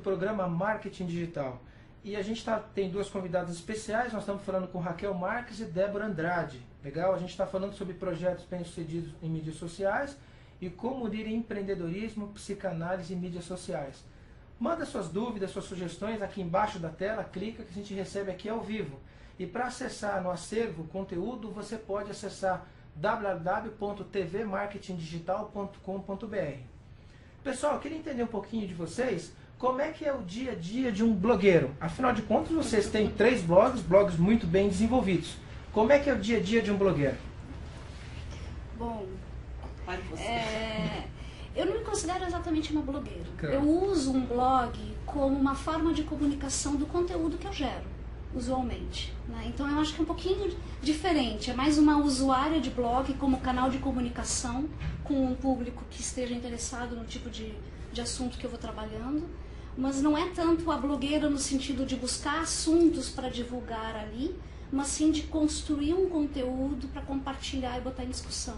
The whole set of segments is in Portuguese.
programa Marketing Digital. E a gente tem duas convidadas especiais, nós estamos falando com Raquel Marques e Débora Andrade. Legal? A gente está falando sobre projetos bem-sucedidos em mídias sociais e como unir empreendedorismo, psicanálise e mídias sociais. Manda suas dúvidas, suas sugestões aqui embaixo da tela, clica que a gente recebe aqui ao vivo. E para acessar no acervo conteúdo, você pode acessar www.tvmarketingdigital.com.br. Pessoal, eu queria entender um pouquinho de vocês, como é que é o dia a dia de um blogueiro? Afinal de contas, vocês têm 3 blogs muito bem desenvolvidos. Como é que é o dia a dia de um blogueiro? Bom, eu não me considero exatamente uma blogueira. Eu uso um blog como uma forma de comunicação do conteúdo que eu gero, usualmente, né? Então eu acho que é um pouquinho diferente. É mais uma usuária de blog como canal de comunicação com um público que esteja interessado no tipo de assunto que eu vou trabalhando. Mas não é tanto a blogueira no sentido de buscar assuntos para divulgar ali, mas sim de construir um conteúdo para compartilhar e botar em discussão.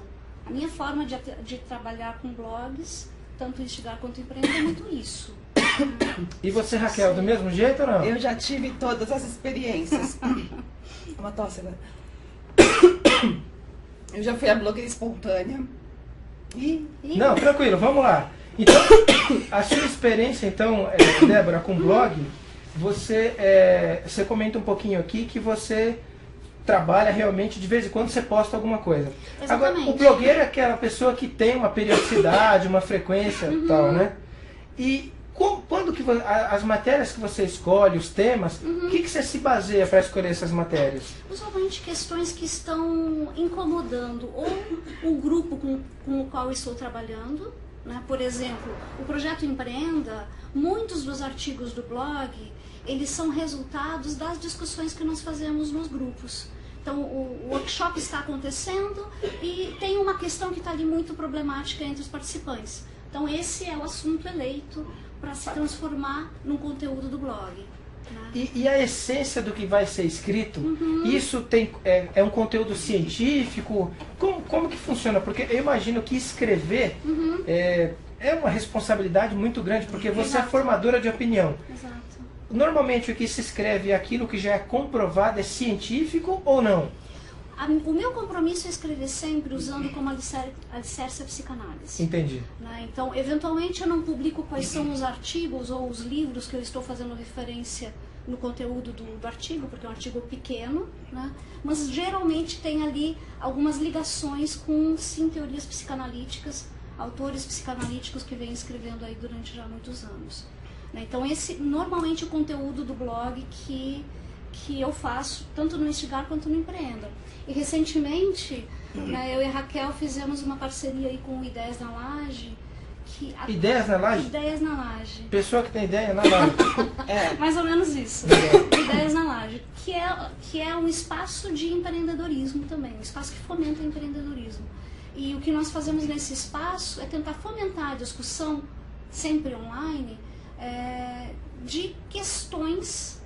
A minha forma de trabalhar com blogs, tanto instigar quanto empreender, é muito isso. E você, Raquel, do mesmo jeito ou não? Eu já tive todas as experiências. Uma tosse, né? Eu já fui a blogueira espontânea. Não, tranquilo, vamos lá. Então, a sua experiência, então, Débora, com blog, você comenta um pouquinho aqui que você trabalha realmente, de vez em quando você posta alguma coisa. Exatamente. Agora, o blogueiro é aquela pessoa que tem uma periodicidade, uma frequência e tal, né? E quando que as matérias que você escolhe, os temas, o que você se baseia para escolher essas matérias? Usualmente questões que estão incomodando ou o grupo com o qual eu estou trabalhando, né? Por exemplo, o projeto Empreenda, muitos dos artigos do blog, eles são resultados das discussões que nós fazemos nos grupos. Então, o workshop está acontecendo e tem uma questão que está ali muito problemática entre os participantes. Então, esse é o assunto eleito para se transformar num conteúdo do blog. Né? E a essência do que vai ser escrito, isso é um conteúdo científico? Como que funciona? Porque eu imagino que escrever é uma responsabilidade muito grande, porque você é formadora de opinião. Exato. Normalmente o que se escreve é aquilo que já é comprovado, é científico ou não? O meu compromisso é escrever sempre usando como alicerce a psicanálise. Entendi. Né? Então, eventualmente eu não publico quais são os artigos ou os livros que eu estou fazendo referência no conteúdo do artigo, porque é um artigo pequeno, né? Mas geralmente tem ali algumas ligações com, sim, teorias psicanalíticas, autores psicanalíticos que vêm escrevendo aí durante já muitos anos. Então, esse normalmente é o conteúdo do blog que eu faço, tanto no Instigar quanto no Empreenda. E recentemente, né, eu e a Raquel fizemos uma parceria aí com o Ideias na Laje. Ideias na Laje? Ideias na Laje. Pessoa que tem ideia na Laje. Mais ou menos isso. Ideias na Laje, que é um espaço de empreendedorismo também, um espaço que fomenta o empreendedorismo. E o que nós fazemos nesse espaço é tentar fomentar a discussão, sempre online, de questões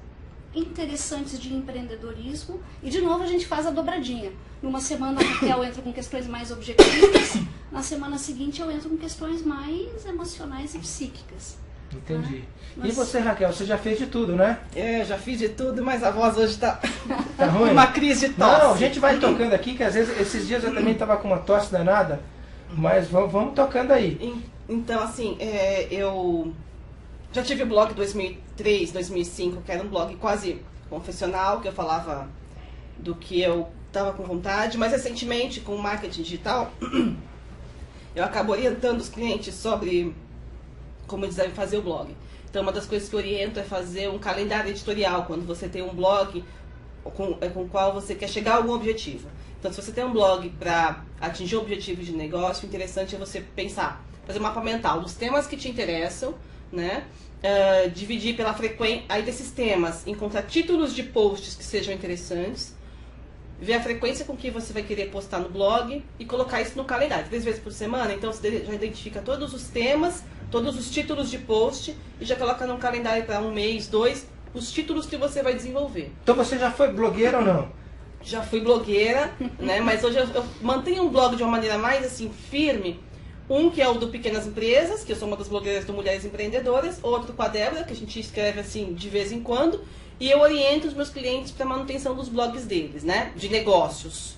interessantes de empreendedorismo. E de novo a gente faz a dobradinha. Numa semana a Raquel entra com questões mais objetivas, na semana seguinte eu entro com questões mais emocionais e psíquicas. Entendi. E você, Raquel, você já fez de tudo, né? Já fiz de tudo, mas a voz hoje tá ruim? Uma crise de tosse. Não, a gente vai tocando aqui, que às vezes, esses dias eu também tava com uma tosse danada, mas vamos tocando aí. Então, assim, eu já tive o blog 2003, 2005, que era um blog quase confessional, que eu falava do que eu estava com vontade, mas recentemente, com o marketing digital, eu acabo orientando os clientes sobre como eles devem fazer o blog. Então, uma das coisas que eu oriento é fazer um calendário editorial, quando você tem um blog com o qual você quer chegar a algum objetivo. Então, se você tem um blog para atingir um objetivo de negócio, o interessante é você pensar, fazer um mapa mental dos temas que te interessam, né? Dividir pela frequência aí desses temas, encontrar títulos de posts que sejam interessantes, ver a frequência com que você vai querer postar no blog e colocar isso no calendário, 3 vezes por semana. Então você já identifica todos os temas, todos os títulos de post e já coloca num calendário para 1 mês, 2, os títulos que você vai desenvolver. Então você já foi blogueira ou não? Já fui blogueira, né? Mas hoje eu mantenho um blog de uma maneira mais assim firme, Um que é o do Pequenas Empresas, que eu sou uma das blogueiras do Mulheres Empreendedoras. Outro com a Débora, que a gente escreve assim de vez em quando. E eu oriento os meus clientes para manutenção dos blogs deles, né? De negócios.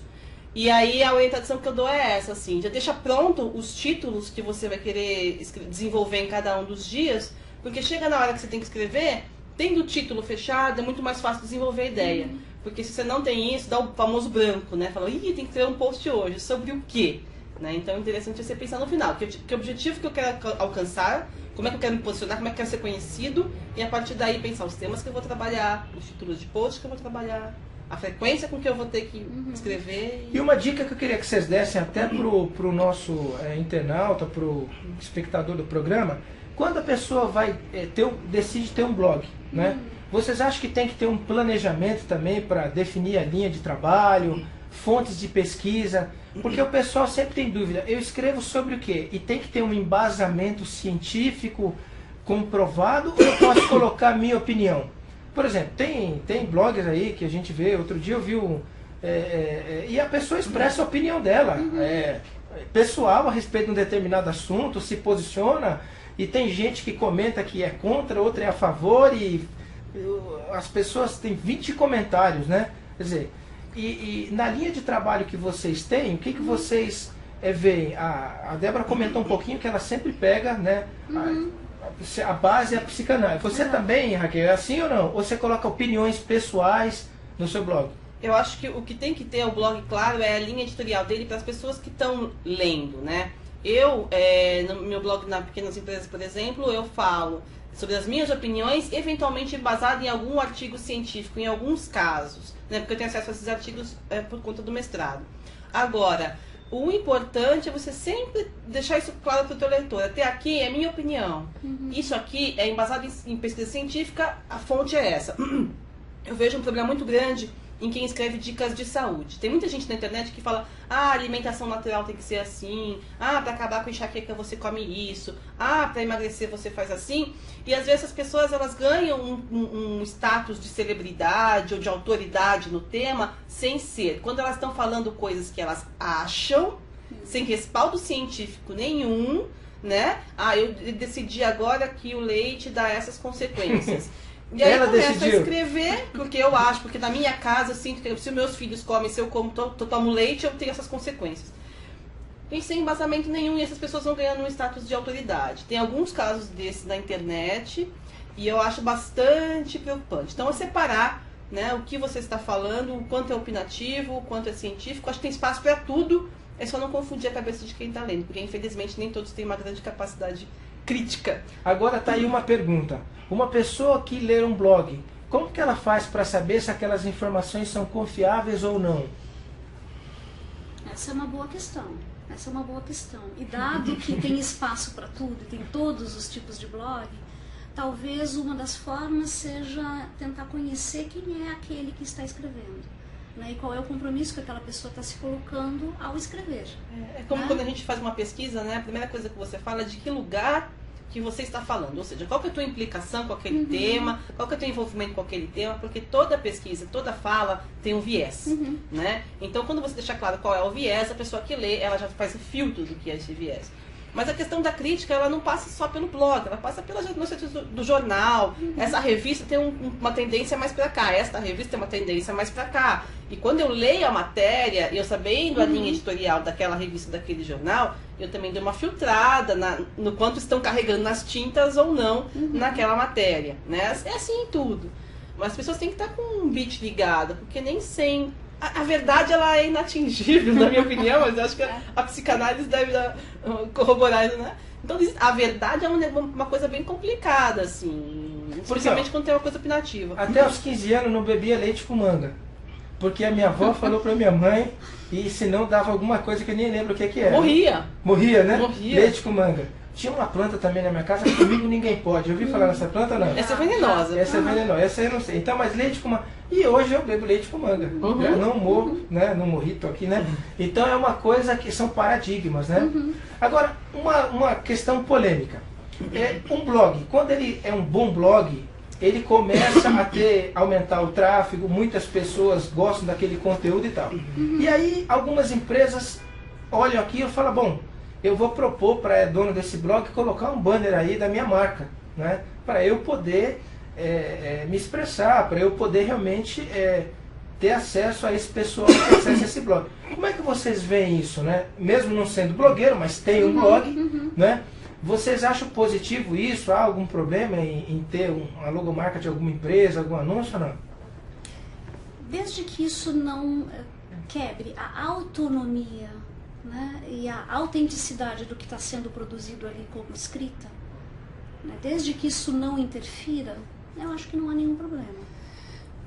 E aí a orientação que eu dou é essa, assim, já deixa pronto os títulos que você vai querer desenvolver em cada um dos dias, porque chega na hora que você tem que escrever, tendo o título fechado, é muito mais fácil desenvolver a ideia. Porque se você não tem isso, dá o famoso branco, né? Fala, tem que ter um post hoje, sobre o quê? Né? Então é interessante você pensar no final, que objetivo que eu quero alcançar, como é que eu quero me posicionar, como é que eu quero ser conhecido, e a partir daí pensar os temas que eu vou trabalhar, os títulos de post que eu vou trabalhar, a frequência com que eu vou ter que escrever. E uma dica que eu queria que vocês dessem até pro nosso internauta, pro espectador do programa, quando a pessoa vai decide ter um blog, né? Vocês acham que tem que ter um planejamento também para definir a linha de trabalho, fontes de pesquisa? Porque o pessoal sempre tem dúvida, eu escrevo sobre o quê? E tem que ter um embasamento científico comprovado ou eu posso colocar a minha opinião? Por exemplo, tem blogs aí que a gente vê, outro dia eu vi e a pessoa expressa a opinião dela, pessoal a respeito de um determinado assunto, se posiciona, e tem gente que comenta que é contra, outra é a favor, e as pessoas têm 20 comentários, né? Quer dizer, e na linha de trabalho que vocês têm, o que vocês veem? A Débora comentou um pouquinho que ela sempre pega, né? A base é a psicanálise. Você também, Raquel, é assim ou não? Ou você coloca opiniões pessoais no seu blog? Eu acho que o que tem que ter o blog, claro, é a linha editorial dele para as pessoas que estão lendo, né? Eu, no meu blog na Pequenas Empresas, por exemplo, eu falo sobre as minhas opiniões, eventualmente baseado em algum artigo científico, em alguns casos, né? Porque eu tenho acesso a esses artigos por conta do mestrado. Agora, o importante é você sempre deixar isso claro para o teu leitor. Até aqui é minha opinião. Isso aqui é embasado em pesquisa científica, a fonte é essa. Eu vejo um problema muito grande em quem escreve dicas de saúde. Tem muita gente na internet que fala, a alimentação natural tem que ser assim, para acabar com enxaqueca você come isso, para emagrecer você faz assim. E às vezes as pessoas elas ganham um status de celebridade ou de autoridade no tema sem ser. Quando elas estão falando coisas que elas acham, sem respaldo científico nenhum, né? Eu decidi agora que o leite dá essas consequências. E aí ela começa decidiu. a escrever, porque eu acho, porque na minha casa eu sinto que se os meus filhos comem, se eu tomo leite, eu tenho essas consequências. E sem embasamento nenhum, e essas pessoas vão ganhando um status de autoridade. Tem alguns casos desses na internet, e eu acho bastante preocupante. Então, é separar, né, o que você está falando, o quanto é opinativo, o quanto é científico. Acho que tem espaço para tudo, é só não confundir a cabeça de quem está lendo, porque infelizmente nem todos têm uma grande capacidade crítica. Agora tá aí uma pergunta. Uma pessoa que lê um blog, como que ela faz para saber se aquelas informações são confiáveis ou não? Essa é uma boa questão. E dado que tem espaço para tudo, tem todos os tipos de blog, talvez uma das formas seja tentar conhecer quem é aquele que está escrevendo. Né, e qual é o compromisso que aquela pessoa está se colocando ao escrever. É como quando a gente faz uma pesquisa, né? A primeira coisa que você fala é de que lugar que você está falando, ou seja, qual que é a tua implicação com aquele tema, qual que é o teu envolvimento com aquele tema, porque toda pesquisa, toda fala tem um viés, né? Então, quando você deixa claro qual é o viés, a pessoa que lê, ela já faz o filtro do que é esse viés. Mas a questão da crítica, ela não passa só pelo blog, ela passa pelas notícias do jornal. Essa revista tem uma tendência mais para cá, esta revista tem uma tendência mais para cá. E quando eu leio a matéria, eu sabendo a linha editorial daquela revista, daquele jornal, eu também dou uma filtrada no quanto estão carregando nas tintas ou não naquela matéria. Né? É assim em tudo. Mas as pessoas têm que estar com um bit ligado, porque nem sempre... A verdade, ela é inatingível, na minha opinião, mas eu acho que a psicanálise deve corroborar isso, né? Então, a verdade é uma coisa bem complicada, assim, principalmente quando tem uma coisa opinativa. Até aos 15 anos não bebia leite com manga, porque a minha avó falou pra minha mãe, e se não dava alguma coisa que eu nem lembro o que era. Morria, né? Morria. Leite com manga. Tinha uma planta também na minha casa, que comigo ninguém pode. Eu ouvi falar nessa planta, não? Essa é venenosa. Essa é venenosa, essa eu não sei. Então, mas leite com manga. E hoje eu bebo leite com manga. Eu não morro, né? Não morri, tô aqui, né? Então é uma coisa que são paradigmas, né? Agora, uma questão polêmica. Um blog, quando ele é um bom blog, ele começa a aumentar o tráfego, muitas pessoas gostam daquele conteúdo e tal. E aí algumas empresas olham aquilo e falam, bom, eu vou propor para a dona desse blog colocar um banner aí da minha marca, né? Para eu poder me expressar, para eu poder realmente ter acesso a esse pessoal que tem acesso a esse blog. Como é que vocês veem isso, né? Mesmo não sendo blogueiro, mas tem um blog, né? Vocês acham positivo isso? Há algum problema em ter uma logomarca de alguma empresa, algum anúncio ou não? Desde que isso não quebre a autonomia, né, e a autenticidade do que está sendo produzido ali como escrita, né, desde que isso não interfira, eu acho que não há nenhum problema.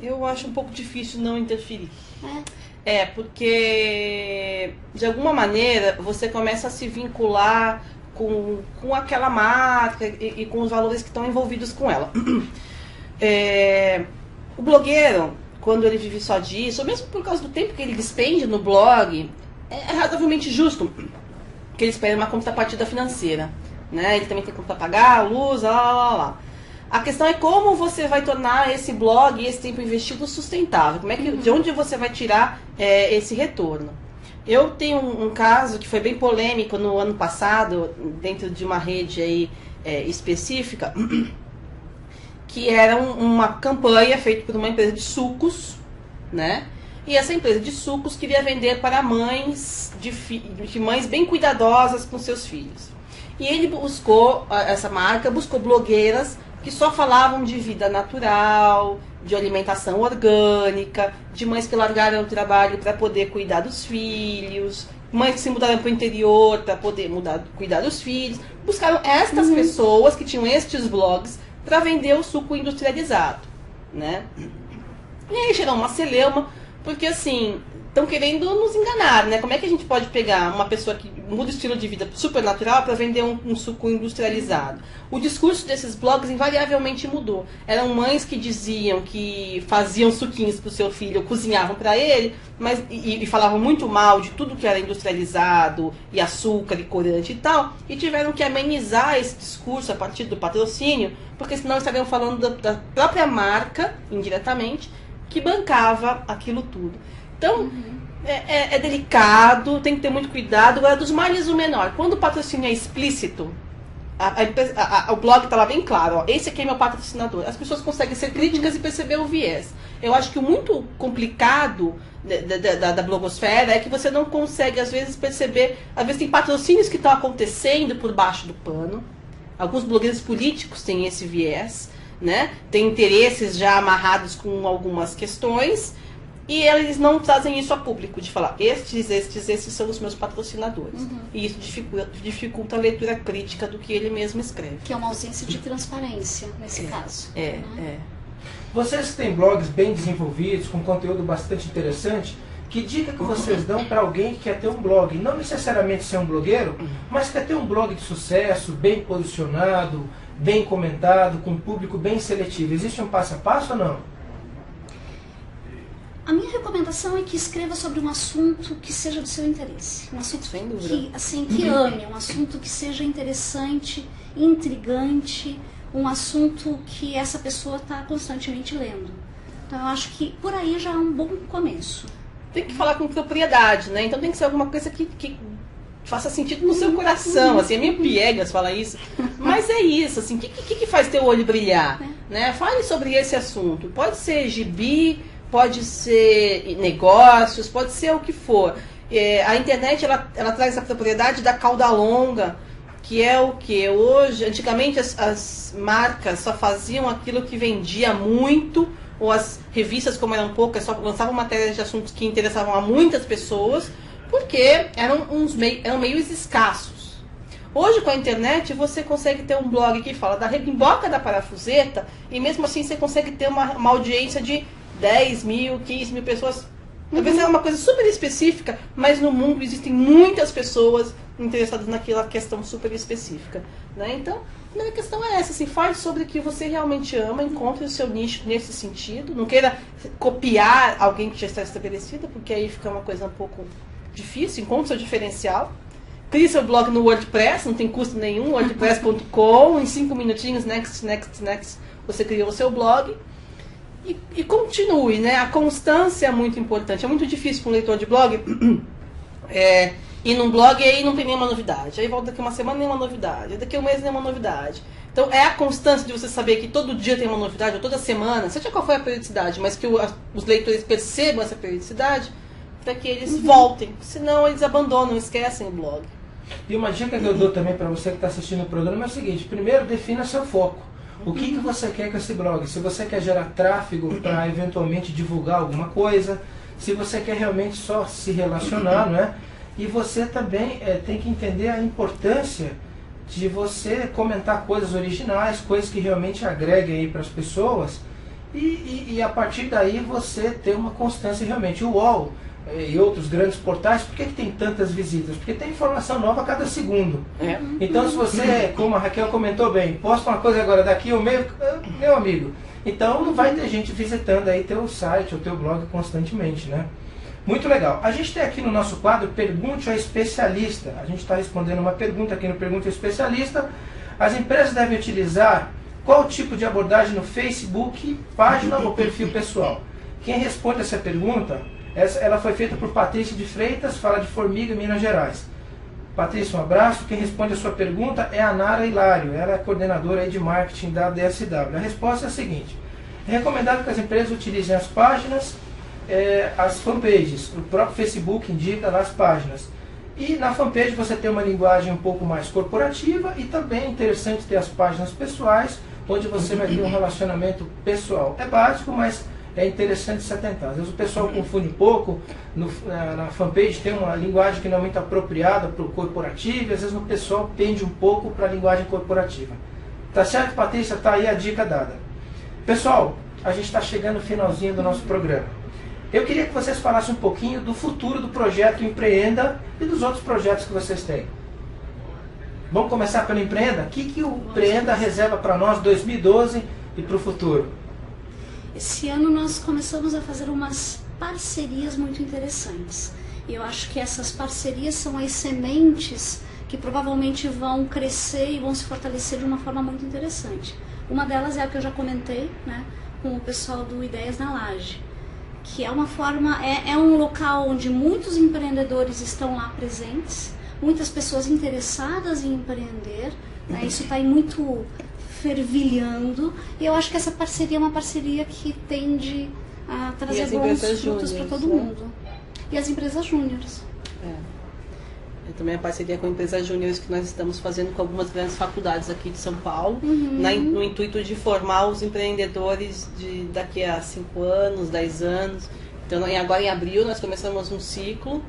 Eu acho um pouco difícil não interferir. Porque de alguma maneira você começa a se vincular com aquela marca e com os valores que estão envolvidos com ela. O blogueiro, quando ele vive só disso, ou mesmo por causa do tempo que ele despende no blog, é razoavelmente justo que ele espere uma contrapartida financeira, né? Ele também tem conta pra pagar, luz, lá. A questão é como você vai tornar esse blog e esse tempo investido sustentável. De onde você vai tirar esse retorno? Eu tenho um caso que foi bem polêmico no ano passado, dentro de uma rede aí, específica, que era uma campanha feita por uma empresa de sucos, né? E essa empresa de sucos queria vender para mães mães bem cuidadosas com seus filhos. E ele essa marca buscou blogueiras que só falavam de vida natural, de alimentação orgânica, de mães que largaram o trabalho para poder cuidar dos filhos, mães que se mudaram para o interior para poder cuidar dos filhos. Buscaram estas pessoas que tinham estes blogs para vender o suco industrializado, né? E aí gerou uma celeuma, porque assim, estão querendo nos enganar, né? Como é que a gente pode pegar uma pessoa que muda o estilo de vida super natural para vender um suco industrializado? O discurso desses blogs invariavelmente mudou. Eram mães que diziam que faziam suquinhos para o seu filho, cozinhavam para ele, mas e falavam muito mal de tudo que era industrializado, e açúcar, e corante e tal, e tiveram que amenizar esse discurso a partir do patrocínio, porque senão estariam falando da própria marca, indiretamente, que bancava aquilo tudo. Então, é delicado, tem que ter muito cuidado. Agora, dos males o menor. Quando o patrocínio é explícito, o blog está lá bem claro, ó, esse aqui é meu patrocinador. As pessoas conseguem ser críticas e perceber o viés. Eu acho que o muito complicado da blogosfera é que você não consegue, às vezes, perceber. Às vezes tem patrocínios que estão acontecendo por baixo do pano. Alguns blogueiros políticos têm esse viés, né? Tem interesses já amarrados com algumas questões. E eles não trazem isso a público, de falar, estes são os meus patrocinadores. E isso dificulta a leitura crítica do que ele mesmo escreve. Que é uma ausência de transparência, nesse caso. Vocês que têm blogs bem desenvolvidos, com conteúdo bastante interessante, que dica que vocês dão para alguém que quer ter um blog? Não necessariamente ser um blogueiro, mas quer ter um blog de sucesso, bem posicionado, bem comentado, com um público bem seletivo. Existe um passo a passo ou não? A minha recomendação é que escreva sobre um assunto que seja do seu interesse. Um assunto que ame, um assunto que seja interessante, intrigante, um assunto que essa pessoa está constantemente lendo. Então eu acho que por aí já é um bom começo. Tem que falar com propriedade, né? Então tem que ser alguma coisa que faça sentido no seu coração. Assim, é meio piegas falar isso, mas é isso. Assim, o que faz teu olho brilhar? Né? Fale sobre esse assunto. Pode ser gibi, pode ser negócios, pode ser o que for. A internet ela traz a propriedade da cauda longa, que é o que? Hoje, antigamente as marcas só faziam aquilo que vendia muito, ou as revistas, como eram poucas, só lançavam matérias de assuntos que interessavam a muitas pessoas, porque eram meios escassos. Hoje, com a internet, você consegue ter um blog que fala da rebimboca da parafuseta, e mesmo assim você consegue ter uma audiência de 10 mil, 15 mil pessoas. Às vezes é uma coisa super específica, mas no mundo existem muitas pessoas interessadas naquela questão super específica, né? Então, a primeira questão é essa, assim, fale sobre o que você realmente ama, encontre o seu nicho nesse sentido, não queira copiar alguém que já está estabelecido, porque aí fica uma coisa um pouco difícil, encontre o seu diferencial, crie seu blog no WordPress, não tem custo nenhum, wordpress.com, em 5 minutinhos, next, você criou o seu blog. E continue, né? A constância é muito importante. É muito difícil para um leitor de blog ir num blog e aí não tem nenhuma novidade. Aí volta daqui uma semana nenhuma novidade. Aí daqui um mês nenhuma novidade. Então é a constância de você saber que todo dia tem uma novidade, ou toda semana, seja qual for a periodicidade, mas que os leitores percebam essa periodicidade para que eles voltem. Senão eles abandonam, esquecem o blog. E uma dica que eu dou também para você que está assistindo o programa é o seguinte: primeiro, defina seu foco. O que você quer com esse blog? Se você quer gerar tráfego para eventualmente divulgar alguma coisa, se você quer realmente só se relacionar, não é? E você também tem que entender a importância de você comentar coisas originais, coisas que realmente agreguem aí para as pessoas, e a partir daí você ter uma constância realmente. O UOL e outros grandes portais, por que tem tantas visitas? Porque tem informação nova a cada segundo. Então se você, como a Raquel comentou bem, posta uma coisa agora daqui um mês, meu amigo, então não vai ter gente visitando aí teu site ou teu blog constantemente, né? Muito legal. A gente tem aqui no nosso quadro Pergunte ao Especialista. A gente está respondendo uma pergunta aqui no Pergunte ao Especialista. As empresas devem utilizar qual tipo de abordagem no Facebook, página ou perfil pessoal? Quem responde essa pergunta, ela foi feita por Patrícia de Freitas, fala de Formiga, Minas Gerais. Patrícia, um abraço. Quem responde a sua pergunta é a Nara Hilário. Ela é coordenadora aí de marketing da DSW. A resposta é a seguinte: é recomendável que as empresas utilizem as páginas, as fanpages. O próprio Facebook indica lá as páginas. E na fanpage você tem uma linguagem um pouco mais corporativa, e também é interessante ter as páginas pessoais, onde você vai ter um relacionamento pessoal. É básico, mas é interessante se atentar. Às vezes o pessoal confunde um pouco, na fanpage tem uma linguagem que não é muito apropriada para o corporativo, e às vezes o pessoal pende um pouco para a linguagem corporativa. Tá certo, Patrícia? Tá aí a dica dada. Pessoal, a gente está chegando no finalzinho do nosso programa. Eu queria que vocês falassem um pouquinho do futuro do projeto Empreenda e dos outros projetos que vocês têm. Vamos começar pelo Empreenda? O que o Empreenda reserva para nós 2012 e para o futuro? Esse ano nós começamos a fazer umas parcerias muito interessantes. E eu acho que essas parcerias são as sementes que provavelmente vão crescer e vão se fortalecer de uma forma muito interessante. Uma delas é a que eu já comentei, né, com o pessoal do Ideias na Laje, que é uma forma, é um local onde muitos empreendedores estão lá presentes, muitas pessoas interessadas em empreender, né, isso está aí muito fervilhando, e eu acho que essa parceria é uma parceria que tende a trazer bons frutos para todo mundo. E as empresas júniores. Também a parceria com empresas júniores que nós estamos fazendo com algumas grandes faculdades aqui de São Paulo, no intuito de formar os empreendedores daqui a 5 anos, 10 anos. Então, agora em abril nós começamos um ciclo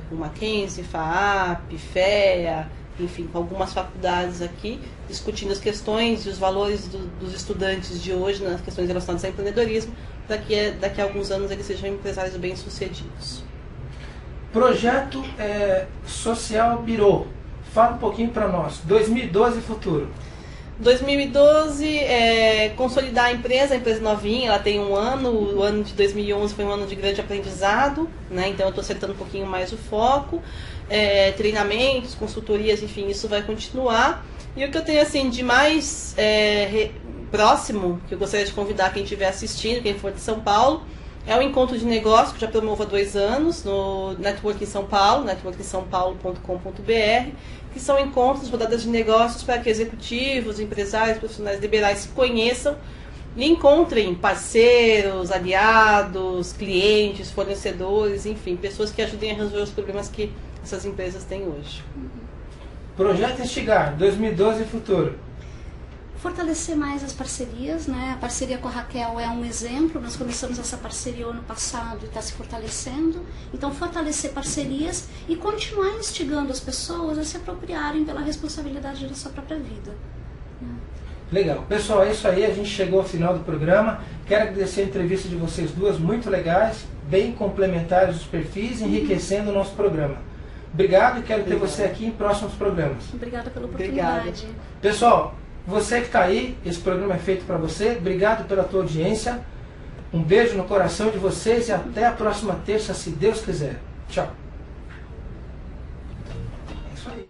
com Mackenzie, FAAP, FEA, enfim, com algumas faculdades aqui, discutindo as questões e os valores dos estudantes de hoje nas questões relacionadas ao empreendedorismo, para que daqui a alguns anos eles sejam empresários bem-sucedidos. Projeto Social Birô. Fala um pouquinho para nós. 2012 e futuro. 2012 consolidar a empresa novinha, ela tem um ano, o ano de 2011 foi um ano de grande aprendizado, né? Então eu estou acertando um pouquinho mais o foco, treinamentos, consultorias, enfim, isso vai continuar. E o que eu tenho assim de mais próximo, que eu gostaria de convidar quem estiver assistindo, quem for de São Paulo, é o encontro de negócio, que já promovo há 2 anos, no Network em São Paulo, networkemsaopaulo.com.br, que são encontros, rodadas de negócios para que executivos, empresários, profissionais liberais se conheçam e encontrem parceiros, aliados, clientes, fornecedores, enfim, pessoas que ajudem a resolver os problemas que essas empresas têm hoje. Projeto Instigar, 2012 e futuro. Fortalecer mais as parcerias, né? A parceria com a Raquel é um exemplo, nós começamos essa parceria ano passado e está se fortalecendo. Então, fortalecer parcerias e continuar instigando as pessoas a se apropriarem pela responsabilidade da sua própria vida. Legal. Pessoal, é isso aí, a gente chegou ao final do programa. Quero agradecer a entrevista de vocês duas, muito legais, bem complementares os perfis, enriquecendo o nosso programa. Obrigado e quero ter você aqui em próximos programas. Obrigada pela oportunidade. Obrigada. Pessoal, você que está aí, esse programa é feito para você. Obrigado pela tua audiência. Um beijo no coração de vocês e até a próxima terça, se Deus quiser. Tchau. É isso aí.